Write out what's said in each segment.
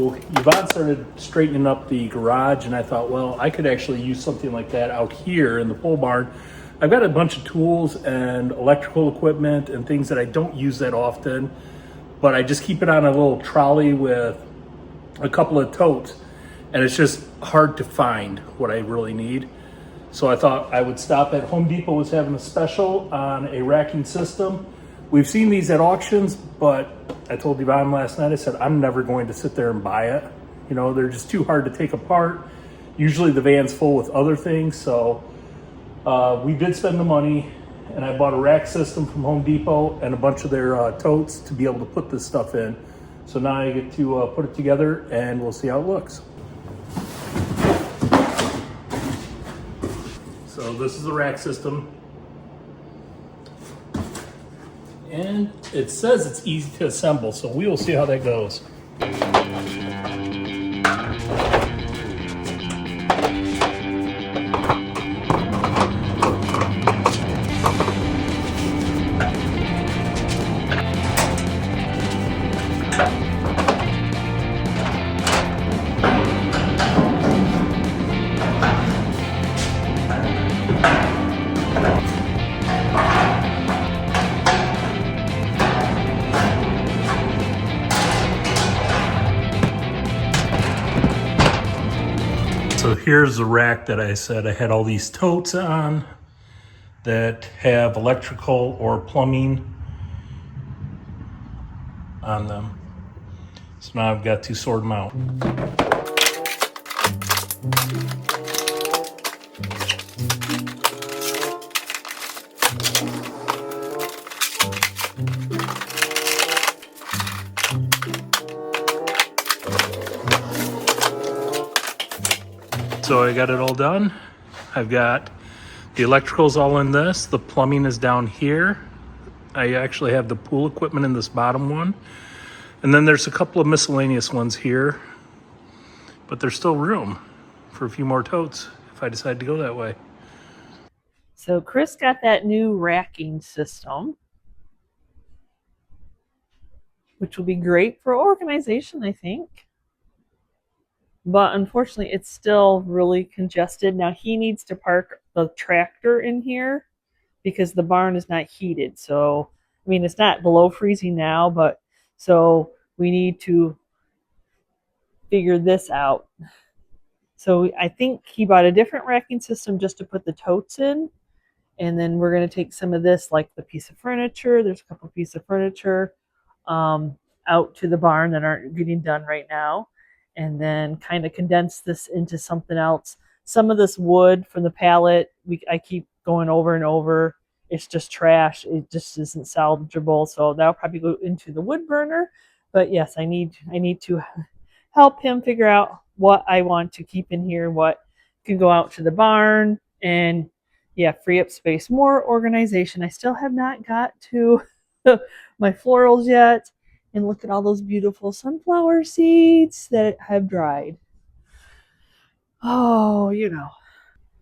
So Yvonne started straightening up the garage, and I thought, well, I could actually use something like that out here in the pole barn. I've got a bunch of tools and electrical equipment and things that I don't use that often, but I just keep it on a little trolley with a couple of totes, and it's just hard to find what I really need. So I thought I would stop at Home Depot was having a special on a racking system. We've seen these at auctions, but I told Yvonne last night, I said, I'm never going to sit there and buy it. You know, they're just too hard to take apart. Usually the van's full with other things. So we did spend the money, and I bought a rack system from Home Depot and a bunch of their totes to be able to put this stuff in. So now I get to put it together, and we'll see how it looks. So this is the rack system. And it says it's easy to assemble, so we will see how that goes. So here's the rack that I said I had all these totes on that have electrical or plumbing on them. So now I've got to sort them out. So I got it all done. I've got the electricals all in this. The plumbing is down here. I actually have the pool equipment in this bottom one. And then there's a couple of miscellaneous ones here, but there's still room for a few more totes if I decide to go that way. So Chris got that new racking system, which will be great for organization, I think. But unfortunately, it's still really congested. Now he needs to park the tractor in here because the barn is not heated. So, I mean, it's not below freezing now, but so we need to figure this out. So I think he bought a different racking system just to put the totes in. And then we're going to take some of this, like the piece of furniture. There's a couple of pieces of furniture out to the barn that aren't getting done right now. And then kind of condense this into something else. Some of this wood from the pallet, I keep going over and over. It's just trash. It just isn't salvageable. So that'll probably go into the wood burner. But yes, I need to help him figure out what I want to keep in here, what can go out to the barn, and yeah, free up space. More organization. I still have not got to my florals yet. And look at all those beautiful sunflower seeds that have dried. Oh, you know.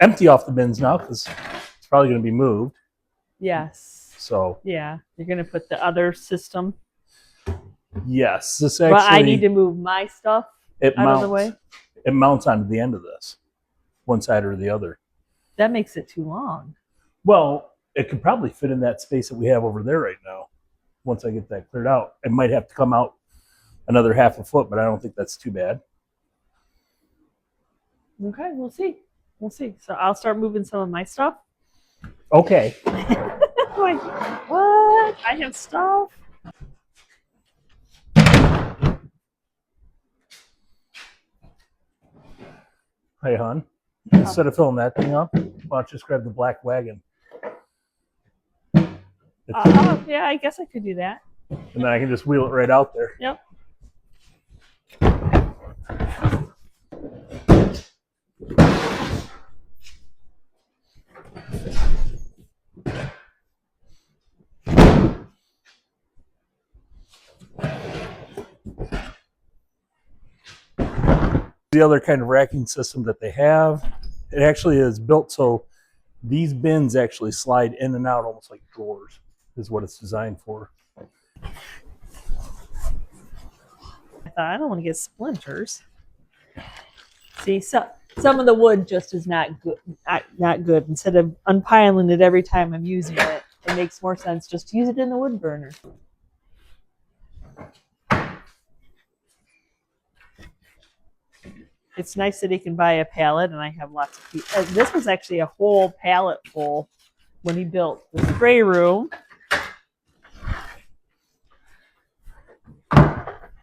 Empty off the bins now because it's probably going to be moved. Yes. So yeah, you're going to put the other system. Yes, this actually. But I need to move my stuff out of the way. It mounts onto the end of this, one side or the other. That makes it too long. Well, it could probably fit in that space that we have over there right now. Once I get that cleared out, it might have to come out another half a foot, but I don't think that's too bad. Okay, we'll see. We'll see. So I'll start moving some of my stuff. Okay. Like, what? I have stuff. Hey, hon. Instead of filling that thing up, why don't you just grab the black wagon? Yeah, I guess I could do that. And then I can just wheel it right out there. Yep. The other kind of racking system that they have, it actually is built so these bins actually slide in and out almost like drawers, is what it's designed for. thought, I don't want to get splinters. See, so some of the wood just is not good. Not good. Instead of unpiling it every time I'm using it, it makes more sense just to use it in the wood burner. It's nice that he can buy a pallet, and I have lots of pieces. This was actually a whole pallet full when he built the spray room.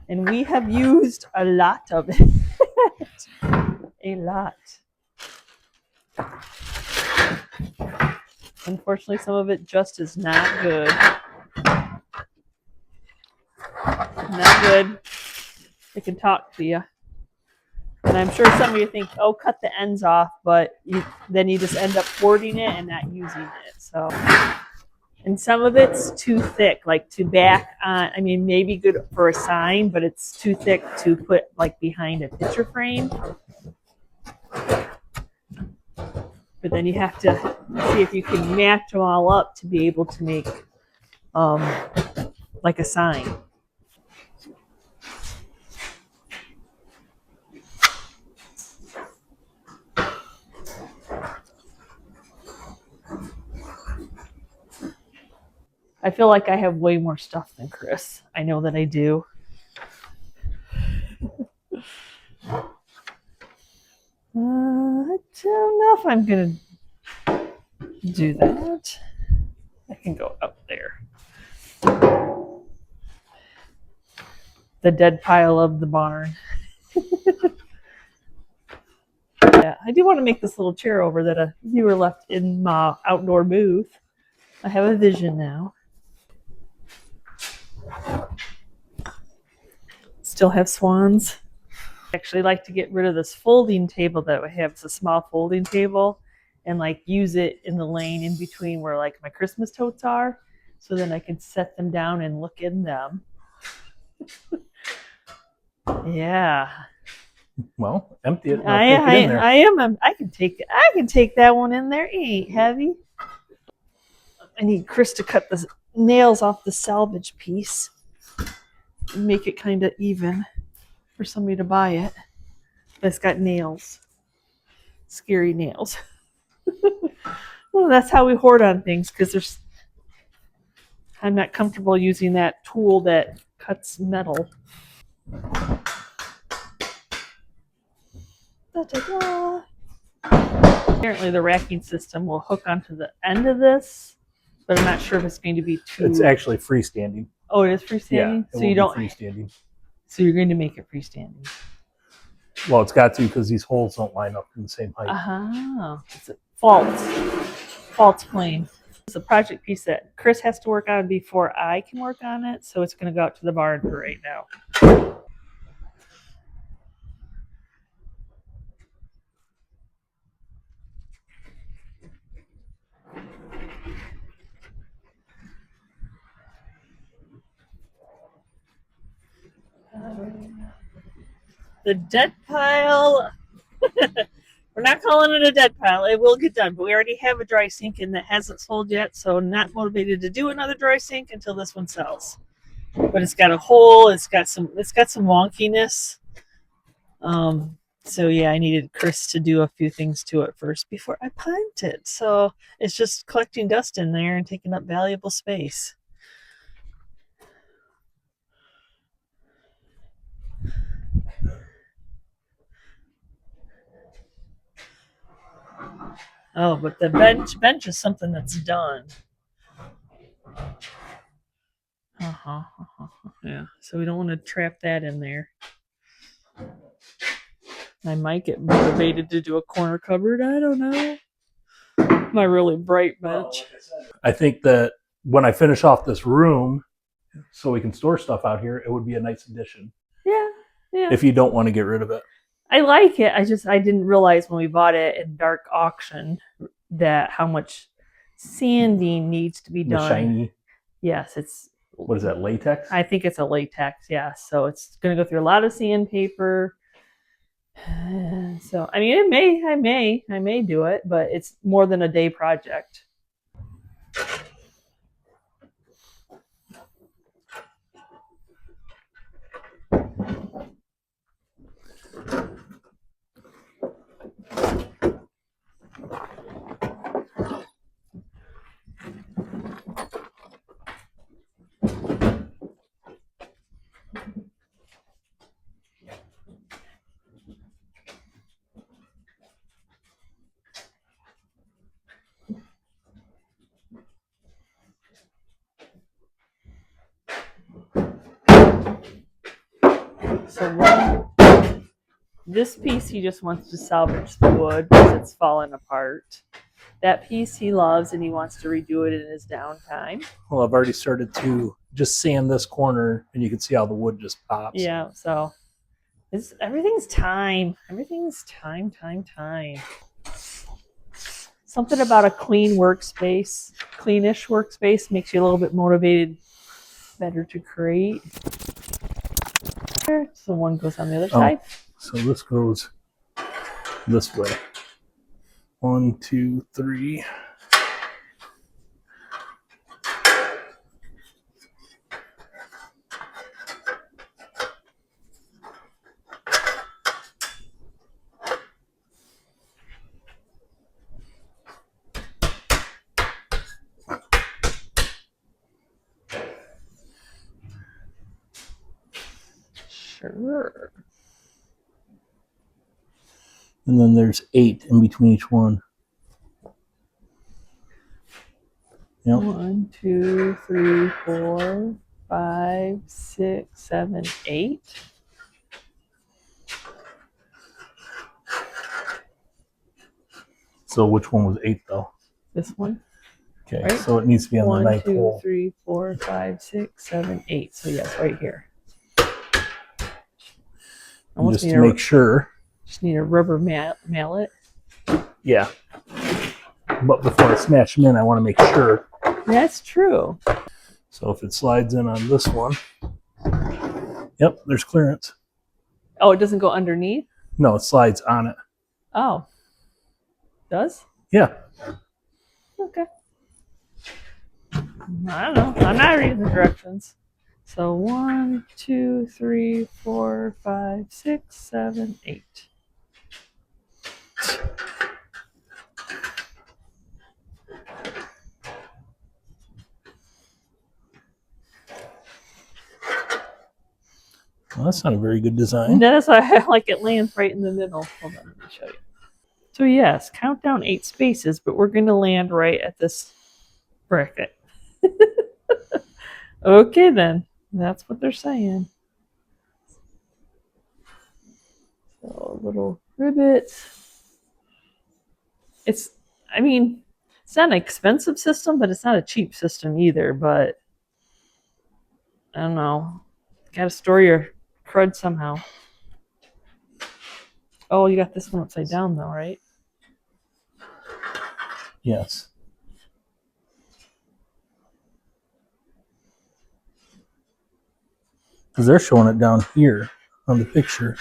And we have used a lot of it. A lot. Unfortunately, some of it just is not good. Not good. It can talk to you. And I'm sure some of you think, oh, cut the ends off, but then you just end up hoarding it and not using it. So, and some of it's too thick, like to back on. I mean, maybe good for a sign, but it's too thick to put like behind a picture frame. But then you have to see if you can match them all up to be able to make like a sign. I feel like I have way more stuff than Chris. I know that I do. I don't know if I'm going to do that. I can go up there. The dead pile of the barn. Yeah, I do want to make this little chair over that a viewer left in my outdoor booth. I have a vision now. Still have swans. I actually like to get rid of this folding table that I have. It's a small folding table, and like use it in the lane in between where like my Christmas totes are, so then I can set them down and look in them. Yeah. Well, empty it. I am. I can take that one in there. It ain't heavy. I need Chris to cut the nails off the salvage piece and make it kind of even for somebody to buy it. But it's got nails. Scary nails. Well, that's how we hoard on things, because I'm not comfortable using that tool that cuts metal. Da-da-da. Apparently the racking system will hook onto the end of this, but I'm not sure if it's going to be too... It's actually freestanding. Oh, it is freestanding? Yeah, so you don't... freestanding. So you're going to make it freestanding. Well, it's got to, because these holes don't line up in the same height. It's a false plane. It's a project piece that Chris has to work on before I can work on it, so it's going to go out to the barn for right now. The dead pile. We're not calling it a dead pile. It will get done, but we already have a dry sink and that hasn't sold yet, so I'm not motivated to do another dry sink until this one sells. But it's got a hole. It's got some wonkiness. So yeah, I needed Chris to do a few things to it first before I paint it. So it's just collecting dust in there and taking up valuable space. Oh, but the bench is something that's done. Yeah, so we don't want to trap that in there. I might get motivated to do a corner cupboard. I don't know. My really bright bench. I think that when I finish off this room, so we can store stuff out here, it would be a nice addition. Yeah. If you don't want to get rid of it. I like it. I didn't realize when we bought it in dark auction that how much sanding needs to be done. The shiny. Yes, it's... What is that, latex? I think it's a latex, yeah. So it's going to go through a lot of sandpaper. So, I mean, I may do it, but it's more than a day project. So this piece he just wants to salvage the wood because it's falling apart. That piece he loves and he wants to redo it in his downtime. Well, I've already started to just sand this corner, and you can see how the wood just pops. Yeah, so everything's time. Everything's time. Something about a clean workspace, cleanish workspace makes you a little bit motivated, better to create. So one goes on the other side. So this goes this way. 1, 2, 3. Sure. And then there's 8 in between each one. Yep. 1, 2, 3, 4, 5, 6, 7, 8. So which one was 8 though? This one. Okay, Right? so it needs to be on the 1, ninth 2, hole. 3, 4, 5, 6, 7, 8. So yes, right here. Just to make sure. Just need a rubber mallet. Yeah. But before I smash them in, I want to make sure. That's true. So if it slides in on this one, yep, there's clearance. Oh, it doesn't go underneath? No, it slides on it. Oh. Does? Yeah. Okay. I don't know. I'm not reading the directions. So 1, 2, 3, 4, 5, 6, 7, 8. Well, that's not a very good design. That's why I like it lands right in the middle. Hold on, let me show you. So yes, count down 8 spaces, but we're going to land right at this bracket. Okay, then. That's what they're saying. So a little ribbit. It's not an expensive system, but it's not a cheap system either. But I don't know. Got to store your crud somehow. Oh, you got this one upside down though, right? Yes. Because they're showing it down here on the picture.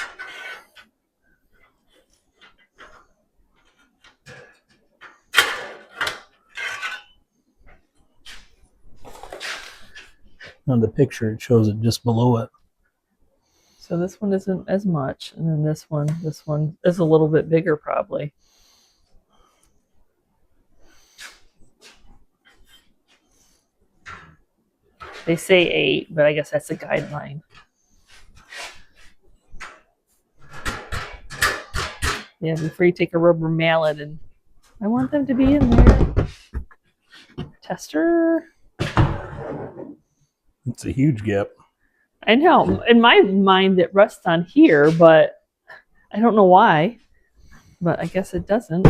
On the picture, it shows it just below it. So this one isn't as much, and then this one is a little bit bigger probably. They say 8, but I guess that's a guideline. Yeah, before you take a rubber mallet, and I want them to be in there. Tester. It's a huge gap. I know. In my mind, it rests on here, but I don't know why. But I guess it doesn't.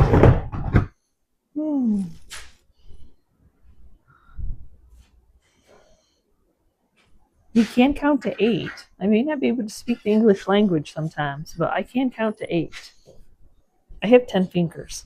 You can count to 8. I may not be able to speak the English language sometimes, but I can count to 8. I have 10 fingers.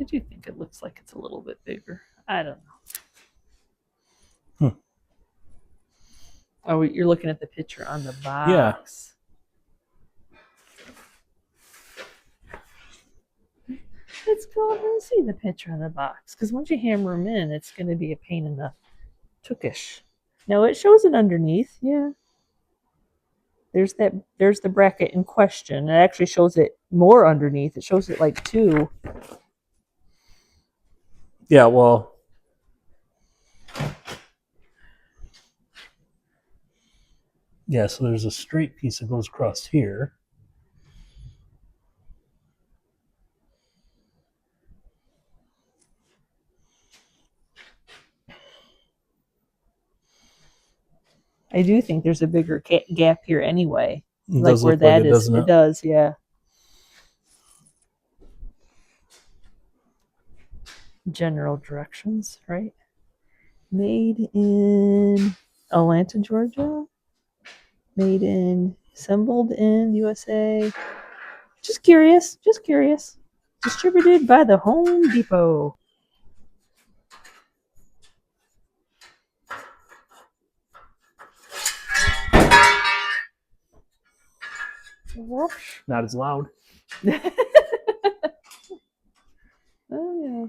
I do think it looks like it's a little bit bigger. I don't know. Oh, you're looking at the picture on the box. Yeah. Let's go over and see the picture on the box. Because once you hammer them in, it's going to be a pain in the Tookish. No, it shows it underneath. Yeah. There's the bracket in question. It actually shows it more underneath. It shows it like 2. Yeah, well, yeah, so there's a straight piece that goes across here. I do think there's a bigger gap here anyway. It Like does where look like that it, is. doesn't It it? does, yeah. General directions, right? Made in Atlanta, Georgia. Assembled in USA. Just curious. Distributed by the Home Depot. Whoosh. Not as loud. Oh, yeah.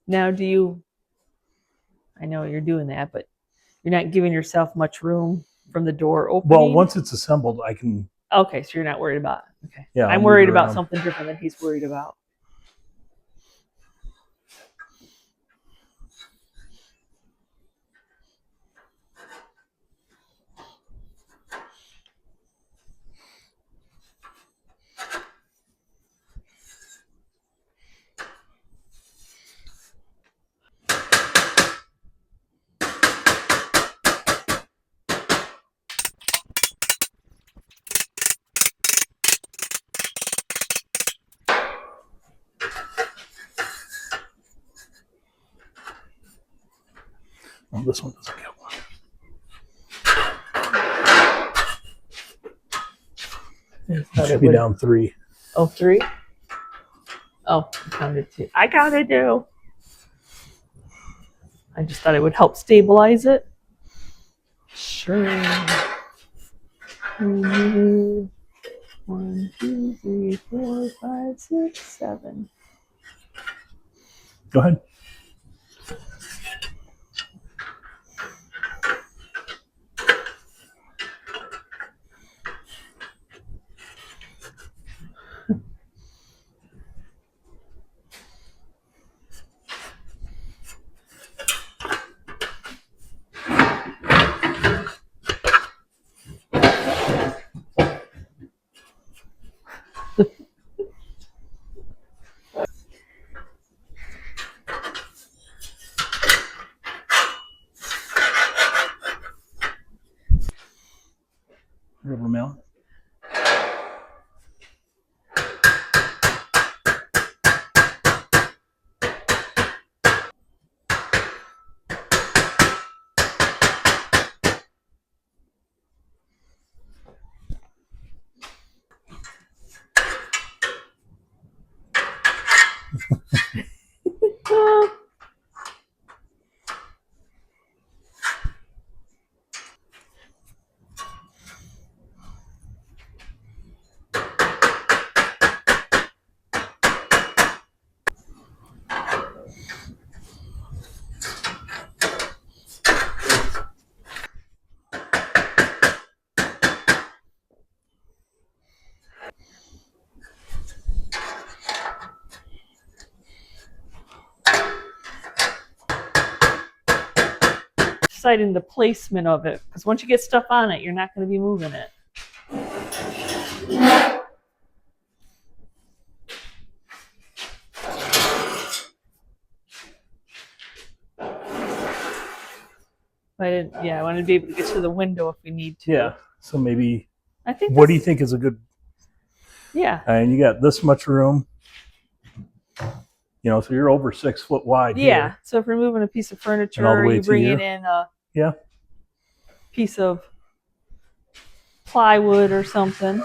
Now, I know you're doing that, but you're not giving yourself much room from the door opening? Well, once it's assembled, I can... Okay, so you're not worried about it. Okay. Yeah, I'm worried about something different than he's worried about. Oh, this one doesn't get one. It should be down 3. Oh, 3? Oh, I counted 2. I counted 2. I just thought it would help stabilize it. Sure. 1, 2, 3, 4, 5, 6, 7. Go ahead. Rubber mount. Deciding the placement of it, because once you get stuff on it, you're not going to be moving it. I want to be able to get to the window if we need to. Yeah. So maybe... I think. What do you think is a good... Yeah. And you got this much room. You know, so you're over 6 foot wide. Yeah. Here. So if we're moving a piece of furniture, And all the way you to bring here. it in a piece of plywood or something.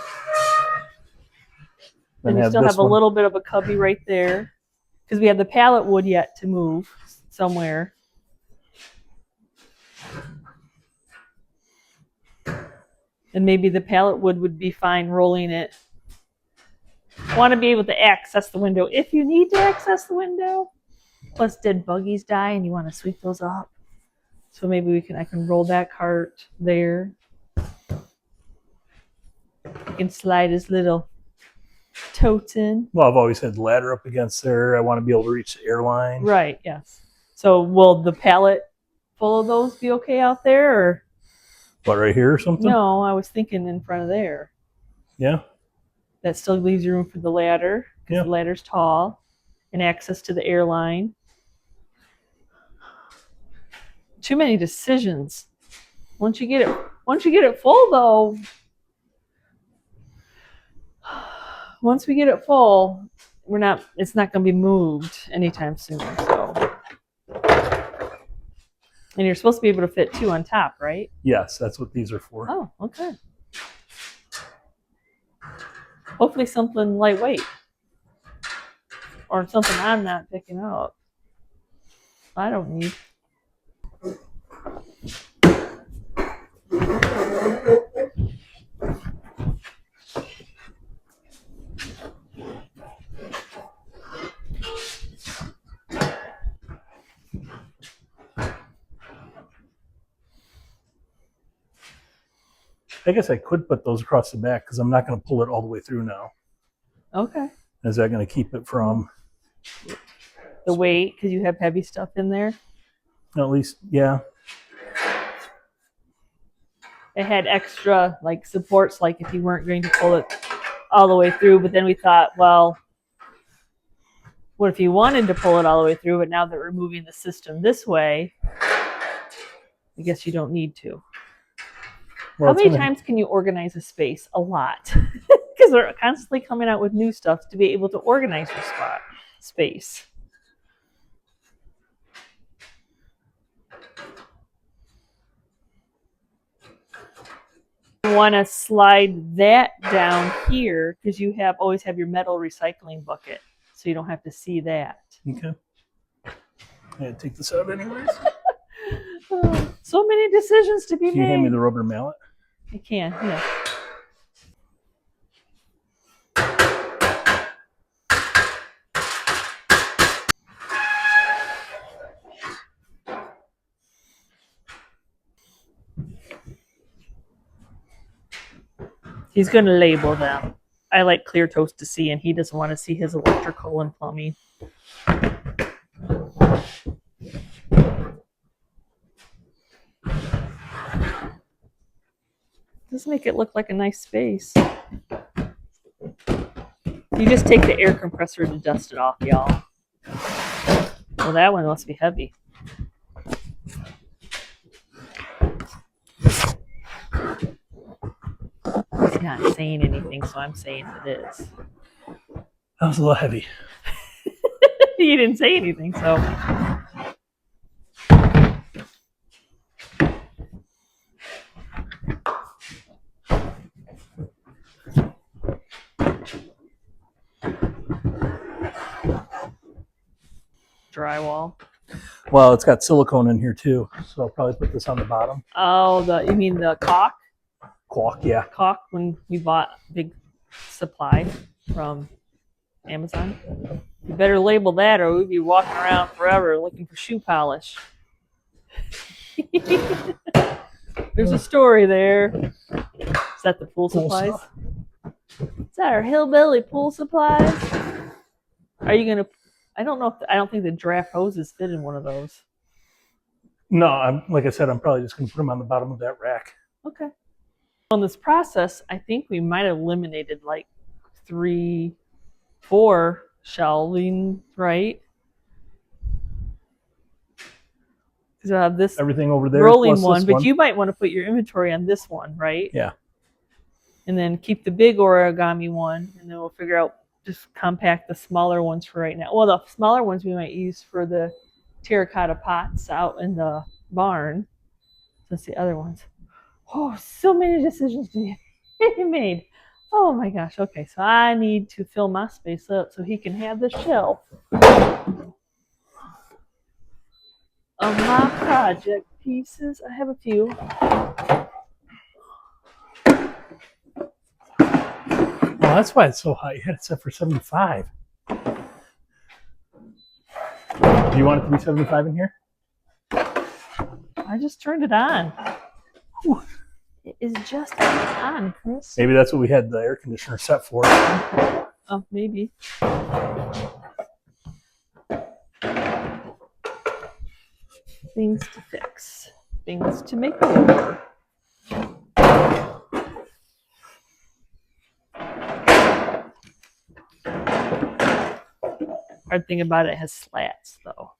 Then you still have a little bit of a cubby right there, because we have the pallet wood yet to move somewhere. And maybe the pallet wood would be fine rolling it. Want to be able to access the window if you need to access the window. Plus, dead buggies die, and you want to sweep those up. So maybe I can roll that cart there. You can slide his little totes in. Well, I've always had the ladder up against there. I want to be able to reach the airline. Right, yes. So will the pallet full of those be okay out there? Or? What, right here or something? No, I was thinking in front of there. Yeah. That still leaves you room for the ladder. Yeah. The ladder's tall. And access to the airline. Too many decisions. Once you get it full though, once we get it full, it's not going to be moved anytime soon. So, and you're supposed to be able to fit 2 on top, right? Yes, that's what these are for. Oh, okay. Hopefully something lightweight or something I'm not picking up. I don't need. I guess I could put those across the back because I'm not going to pull it all the way through now. Okay. Is that going to keep it from the weight because you have heavy stuff in there? At least, yeah. It had extra like supports, like if you weren't going to pull it all the way through. But then we thought, well, what if you wanted to pull it all the way through? But now that we're moving the system this way, I guess you don't need to. Well, how many times can you organize a space? A lot. Because they're constantly coming out with new stuff to be able to organize your space. You want to slide that down here because you always have your metal recycling bucket, so you don't have to see that. Okay. I had to take this out anyways. So many decisions to be made. Can you hand me the rubber mallet? I can, yeah. He's going to label them. I like clear toast to see, and he doesn't want to see his electrical and plumbing. Does make it look like a nice space. You just take the air compressor to dust it off, y'all. Well, that one must be heavy. He's not saying anything, so I'm saying it is. That was a little heavy. You didn't say anything, so. Drywall. Well, it's got silicone in here too, so I'll probably put this on the bottom. Oh, you mean the caulk? Caulk, yeah. Caulk when we bought big supply from Amazon. You better label that or we'd be walking around forever looking for shoe polish. There's a story there. Is that the pool supplies? Is that our hillbilly pool supplies? Are you going to... I don't think the draft hoses fit in one of those. No, like I said, I'm probably just going to put them on the bottom of that rack. Okay. On this process, I think we might have eliminated like 3, 4 shelving, right? Because I have this everything over there, rolling one, but you might want to put your inventory on this one, right? Yeah. And then keep the big origami one, and then we'll figure out, just compact the smaller ones for right now. Well, the smaller ones we might use for the terracotta pots out in the barn. Since the other ones. Oh, so many decisions to be made. Oh my gosh. Okay, so I need to fill my space up so he can have the shelf of my project pieces. I have a few. Well, that's why it's so high. You had it set for 75. Do you want it to be 75 in here? I just turned it on. Whew. It is just on, Chris. Maybe that's what we had the air conditioner set for. Oh, maybe. Things to fix. Things to make over. Hard thing about it has slats, though.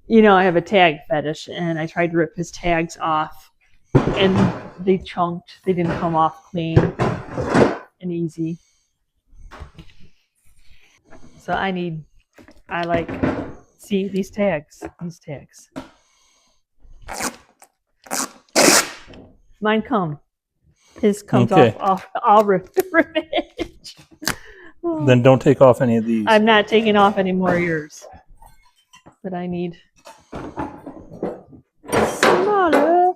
You know, I have a tag fetish, and I tried to rip his tags off, and they chunked. They didn't come off clean and easy. So I like, see these tags. Mine come. His comes off all revenge. Then don't take off any of these. I'm not taking off any more of yours. But I need smaller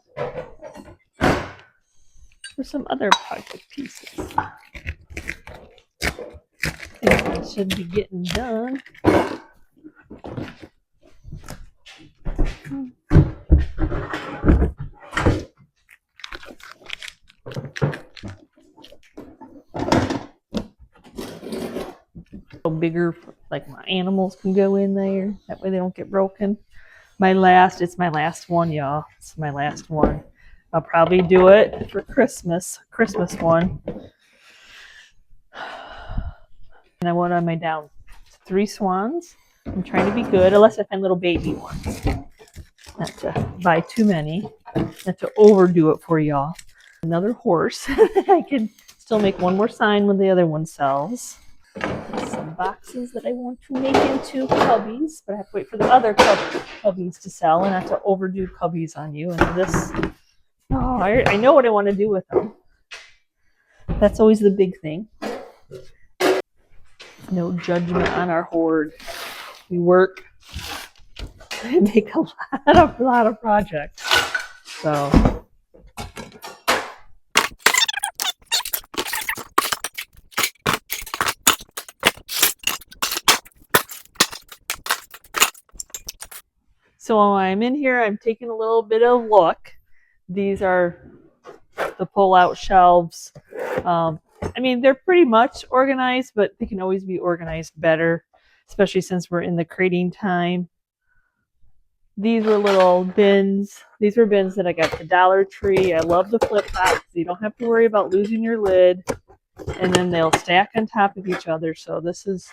for some other project pieces. I think that should be getting done. Bigger, like my animals can go in there. That way they don't get broken. It's my last one, y'all. It's my last one. I'll probably do it for Christmas one. And what am I down? 3 swans. I'm trying to be good, unless I find little baby ones. Not to buy too many. Not to overdo it for y'all. Another horse. I can still make one more sign when the other one sells. Some boxes that I want to make into cubbies, but I have to wait for the other cubbies to sell and not to overdo cubbies on you. And this, I know what I want to do with them. That's always the big thing. No judgment on our hoard. We work and make a lot of projects. So. So while I'm in here, I'm taking a little bit of look. These are the pull-out shelves. I mean, they're pretty much organized, but they can always be organized better, especially since we're in the crating time. These were little bins. These were bins that I got at the Dollar Tree. I love the flip tops. You don't have to worry about losing your lid. And then they'll stack on top of each other. So this is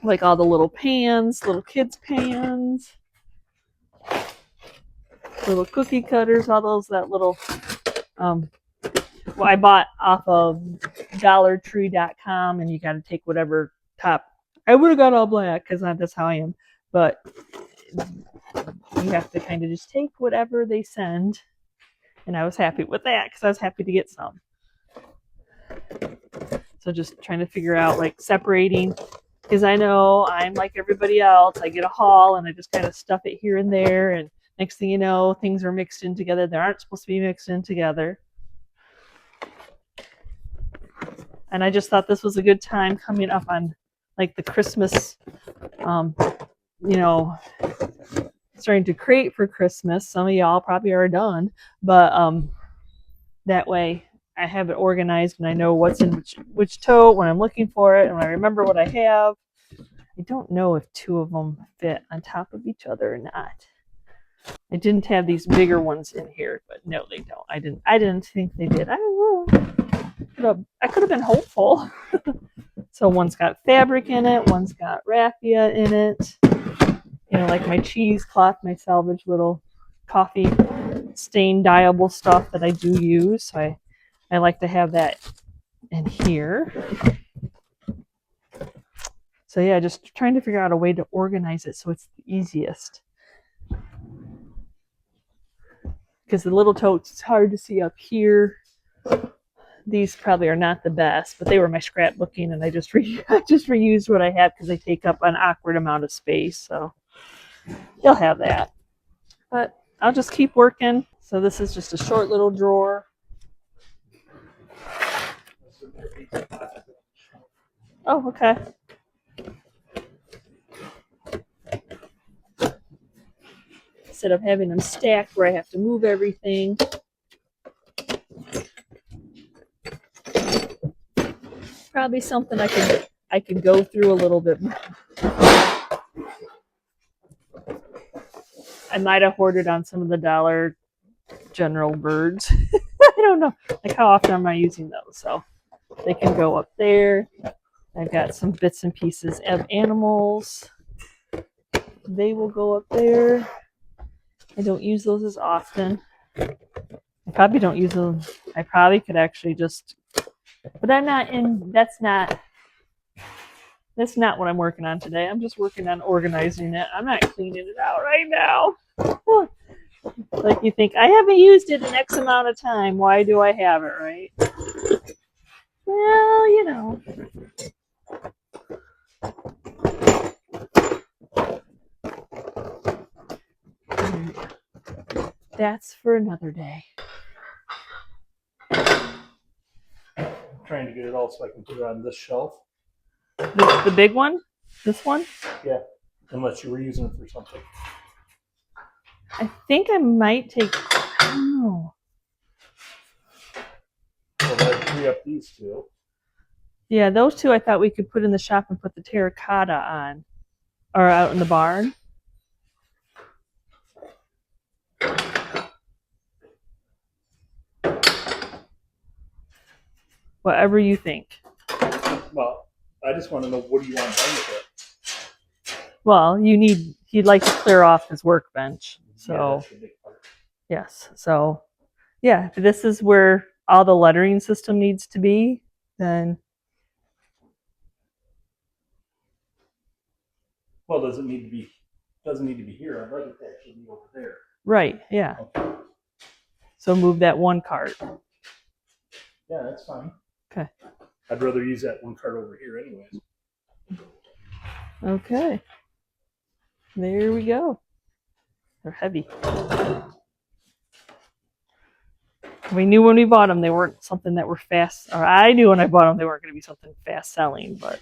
like all the little pans, little kids' pans, little cookie cutters, all those, that little, I bought off of dollartree.com, and you got to take whatever top. I would have got all black because that's how I am, but you have to kind of just take whatever they send, and I was happy with that because I was happy to get some. So just trying to figure out, like, separating, because I know I'm like everybody else. I get a haul and I just kind of stuff it here and there, and next thing you know, things are mixed in together. They aren't supposed to be mixed in together. And I just thought this was a good time coming up on, like, the Christmas, starting to crate for Christmas. Some of y'all probably are done, but that way I have it organized and I know what's in which tote when I'm looking for it, and when I remember what I have. I don't know if 2 of them fit on top of each other or not. I didn't have these bigger ones in here, but no, they don't. I didn't think they did. I don't know. I could have been hopeful. So one's got fabric in it, one's got raffia in it. You know, like my cheesecloth, my salvage little coffee stain dyeable stuff that I do use. So I like to have that in here. So yeah, just trying to figure out a way to organize it so it's the easiest. Because the little totes, it's hard to see up here. These probably are not the best, but they were my scrapbooking, and I just reused what I have because they take up an awkward amount of space. So you'll have that. But I'll just keep working. So this is just a short little drawer. Oh, okay. Instead of having them stacked where I have to move everything. Probably something I could go through a little bit more. I might have hoarded on some of the Dollar General birds. I don't know. Like, how often am I using those? So they can go up there. I've got some bits and pieces of animals. They will go up there. I don't use those as often. I probably don't use them. I probably could actually just, but I'm not in, that's not what I'm working on today. I'm just working on organizing it. I'm not cleaning it out right now. Like, you think, I haven't used it in X amount of time. Why do I have it, right? Well, you know. That's for another day. I'm trying to get it all so I can put it on this shelf. The big one? This one? Yeah, unless you were using it for something. I think I might take, I don't know. Well, that'd free up these two. Yeah, those two I thought we could put in the shop and put the terracotta on. Or out in the barn. Whatever you think. Well, I just want to know, what do you want done with it? Well, he'd like to clear off his workbench. So, yeah, that's the big part. Yes. So, yeah, if this is where all the lettering system needs to be, then. Well, doesn't need to be here. I'd like it to actually be over there. Right, yeah. Okay. So move that one cart. Yeah, that's fine. Okay. I'd rather use that one cart over here anyways. Okay. There we go. They're heavy. We knew when we bought them they weren't something that were fast, or I knew when I bought them they weren't going to be something fast selling, but.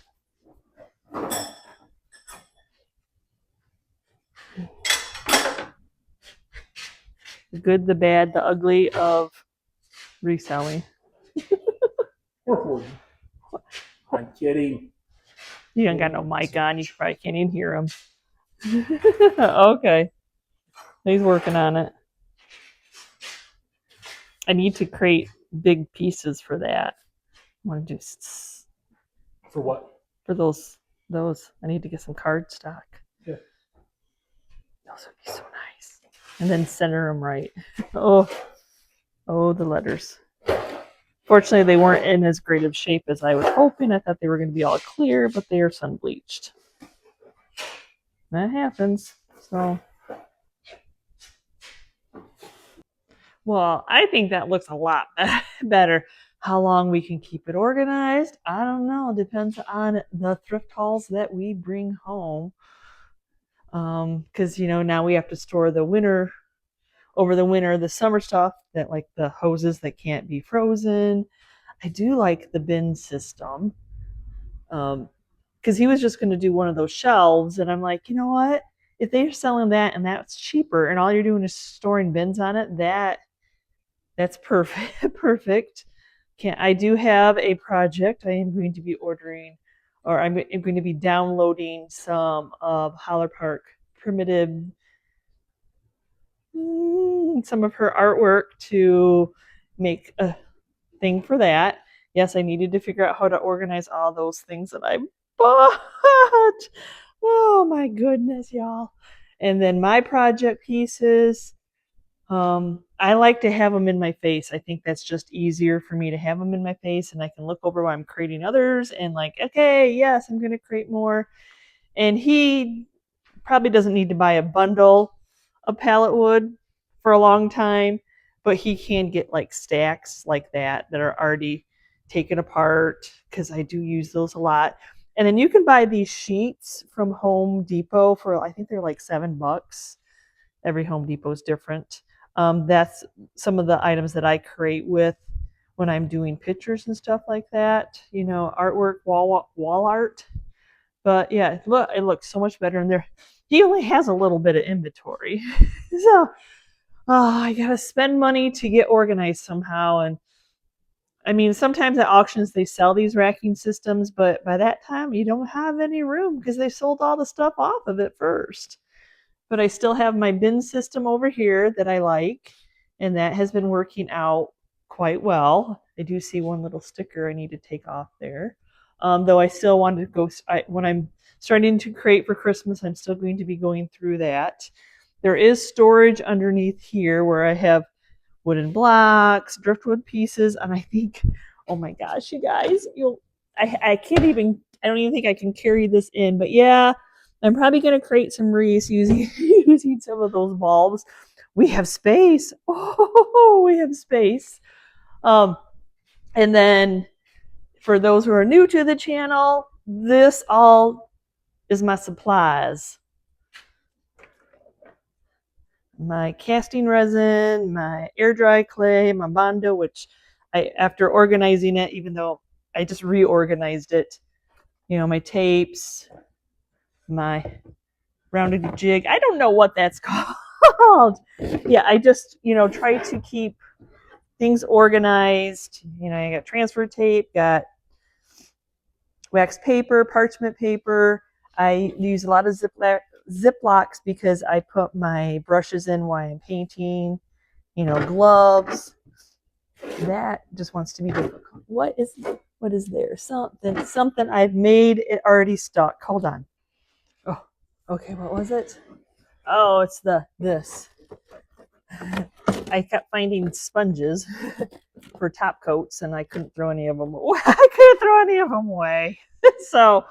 The good, the bad, the ugly of reselling. I'm kidding. You don't got no mic on. You probably can't even hear him. Okay. He's working on it. I need to create big pieces for that. I want to do For what? For those. I need to get some cardstock. Yeah. Those would be so nice. And then center them right. Oh, the letters. Fortunately, they weren't in as great of shape as I was hoping. I thought they were going to be all clear, but they are sun bleached. That happens. So, well, I think that looks a lot better. How long we can keep it organized, I don't know. Depends on the thrift hauls that we bring home. Because now we have to store over the winter, the summer stuff, that like the hoses that can't be frozen. I do like the bin system. Because he was just going to do one of those shelves, and I'm like, you know what? If they're selling that and that's cheaper, and all you're doing is storing bins on it, that's perfect. Perfect. I do have a project. I am going to be ordering, or I'm going to be downloading some of Holler Park Primitive, some of her artwork to make a thing for that. Yes, I needed to figure out how to organize all those things that I bought. Oh my goodness, y'all. And then my project pieces, I like to have them in my face. I think that's just easier for me to have them in my face, and I can look over while I'm creating others and like, okay, yes, I'm going to create more. And he probably doesn't need to buy a bundle of pallet wood for a long time, but he can get like stacks like that are already taken apart, because I do use those a lot. And then you can buy these sheets from Home Depot for, I think they're like $7. Every Home Depot is different. That's some of the items that I create with when I'm doing pictures and stuff like that. You know, artwork, wall art. But yeah, look, it looks so much better in there. He only has a little bit of inventory, so I gotta spend money to get organized somehow. And I mean, sometimes at auctions they sell these racking systems, but by that time you don't have any room because they sold all the stuff off of it first. But I still have my bin system over here that I like, and that has been working out quite well. I do see one little sticker I need to take off there. Though I still wanted to go, when I'm starting to create for Christmas, I'm still going to be going through that. There is storage underneath here where I have wooden blocks, driftwood pieces, and I think, oh my gosh, you guys, I can't even, I don't even think I can carry this in, but yeah, I'm probably going to create some wreaths using some of those bulbs. We have space. Oh, we have space. And then for those who are new to the channel, this all is my supplies. My casting resin, my air dry clay, my Bondo, which after organizing it, even though I just reorganized it, you know, my tapes, my rounded jig. I don't know what that's called. Yeah, I just, you know, try to keep things organized. You know, I got transfer tape, got wax paper, parchment paper. I use a lot of Ziplocs because I put my brushes in while I'm painting, you know, gloves. That just wants to be difficult. What is there? Something I've made it already stuck. Hold on. Oh, okay, what was it? Oh, it's this. I kept finding sponges for top coats, and I couldn't throw any of them away. So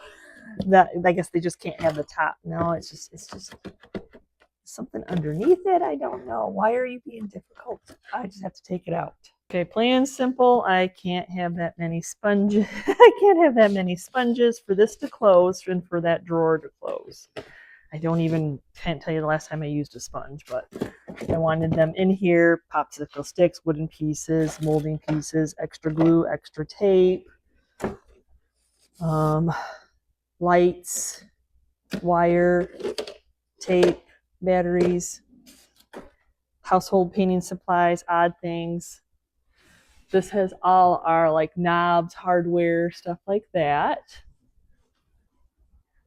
that, I guess they just can't have the top. No, it's just something underneath it. I don't know. Why are you being difficult? I just have to take it out. Okay, plain and simple. I can't have that many sponges. I can't have that many sponges for this to close and for that drawer to close. Can't tell you the last time I used a sponge, but I wanted them in here. Popsicle sticks, wooden pieces, molding pieces, extra glue, extra tape, lights, wire, tape, batteries, household painting supplies, odd things. This has all our like knobs, hardware, stuff like that.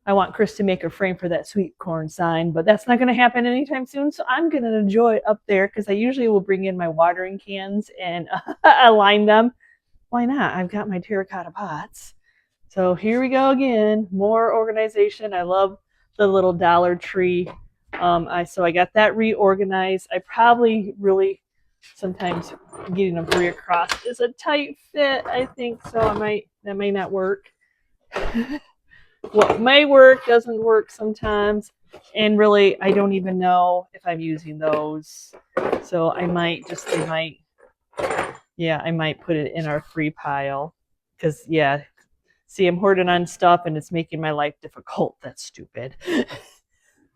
I want Chris to make a frame for that sweet corn sign, but that's not going to happen anytime soon. So I'm going to enjoy it up there because I usually will bring in my watering cans and align them. Why not? I've got my terracotta pots. So here we go again. More organization. I love the little Dollar Tree. So I got that reorganized. I probably really sometimes getting them three across is a tight fit. I think so. That may not work. What may work doesn't work sometimes, and really I don't even know if I'm using those, so I might put it in our free pile because see, I'm hoarding on stuff and it's making my life difficult. That's stupid.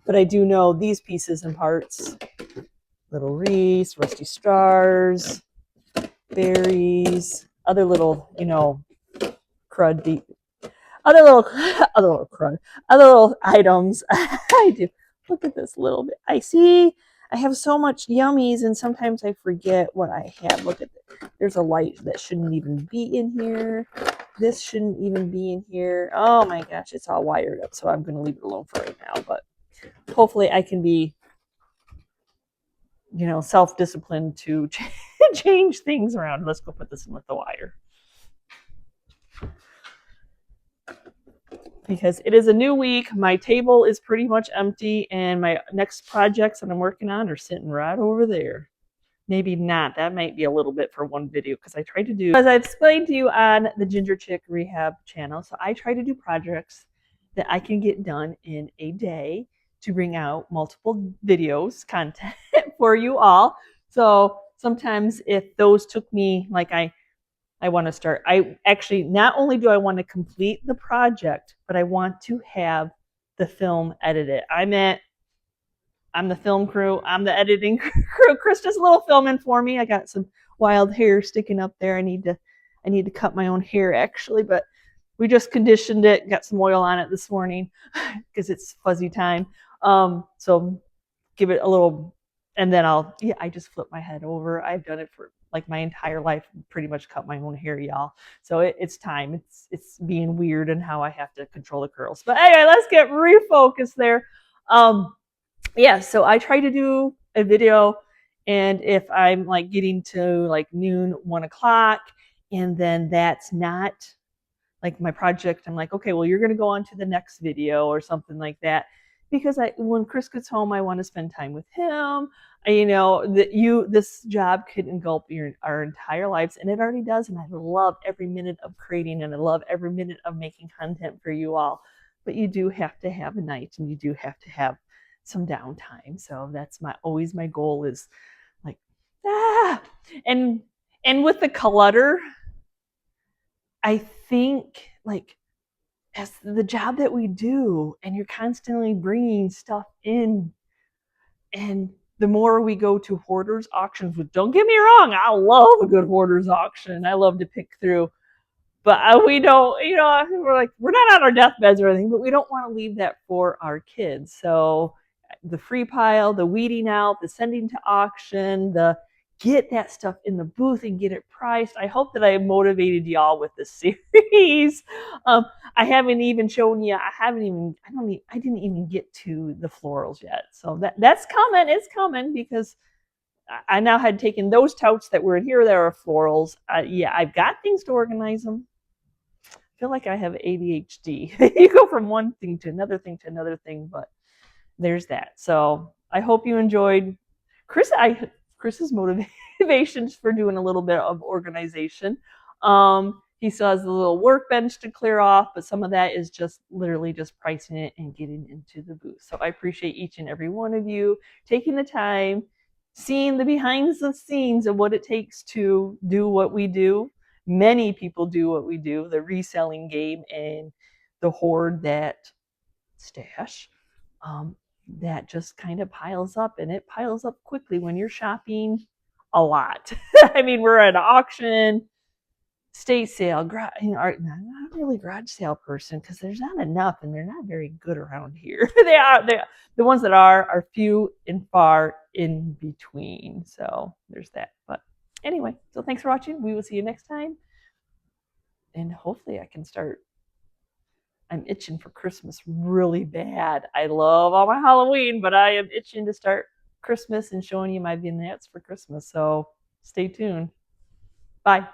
But I do know these pieces and parts: little wreaths, rusty stars, berries, other little, you know, crud. Other little items. I do. Look at this little bit. I have so much yummies, and sometimes I forget what I have. Look at this. There's a light that shouldn't even be in here. This shouldn't even be in here. Oh my gosh, it's all wired up, so I'm going to leave it alone for right now. But hopefully I can be, you know, self-disciplined to change things around. Let's go put this in with the wire. Because it is a new week. My table is pretty much empty, and my next projects that I'm working on are sitting right over there. Maybe not. That might be a little bit for one video because I try to do, as I've explained to you on the Ginger Chick Rehab channel, so I try to do projects that I can get done in a day to bring out multiple videos, content for you all. So sometimes if those took me, like I want to start. I actually, not only do I want to complete the project, but I want to have the film edited. I'm at I'm the film crew. I'm the editing crew. Chris does a little filming for me. I got some wild hair sticking up there. I need to cut my own hair actually, but we just conditioned it, got some oil on it this morning because it's fuzzy time. So give it a little, and then I just flip my head over. I've done it for like my entire life, pretty much cut my own hair, y'all. So it's time. It's being weird and how I have to control the curls. But anyway, let's get refocused there. Yeah, so I try to do a video, and if I'm like getting to like noon, 1 o'clock, and then that's not like my project, I'm like, okay, well, you're going to go on to the next video or something like that. Because when Chris gets home, I want to spend time with him. This job could engulf our entire lives, and it already does. And I love every minute of creating, and I love every minute of making content for you all. But you do have to have a night, and you do have to have some downtime. So that's always my goal is like, and with the clutter, I think like as the job that we do, and you're constantly bringing stuff in, and the more we go to hoarders auctions, which don't get me wrong, I love a good hoarders auction. I love to pick through, but we don't, we're not on our deathbeds or anything, but we don't want to leave that for our kids. So the free pile, the weeding out, the sending to auction, the get that stuff in the booth and get it priced. I hope that I motivated y'all with this series. I haven't even shown you. I didn't even get to the florals yet. So that's coming. It's coming because I now had taken those totes that were in here that are florals. I've got things to organize them. I feel like I have ADHD. You go from one thing to another thing to another thing, but there's that. So I hope you enjoyed Chris's motivations for doing a little bit of organization. He still has a little workbench to clear off, but some of that is just literally just pricing it and getting into the booth. So I appreciate each and every one of you taking the time, seeing the behind the scenes of what it takes to do what we do. Many people do what we do, the reselling game, and the hoard that stash. That just kind of piles up, and it piles up quickly when you're shopping a lot. I mean, we're at an auction, estate sale, not really garage sale person because there's not enough, and they're not very good around here. The ones that are few and far in between. So there's that. But anyway, so thanks for watching. We will see you next time, and hopefully I can start. I'm itching for Christmas really bad. I love all my Halloween, but I am itching to start Christmas and showing you my vignettes for Christmas. So stay tuned. Bye.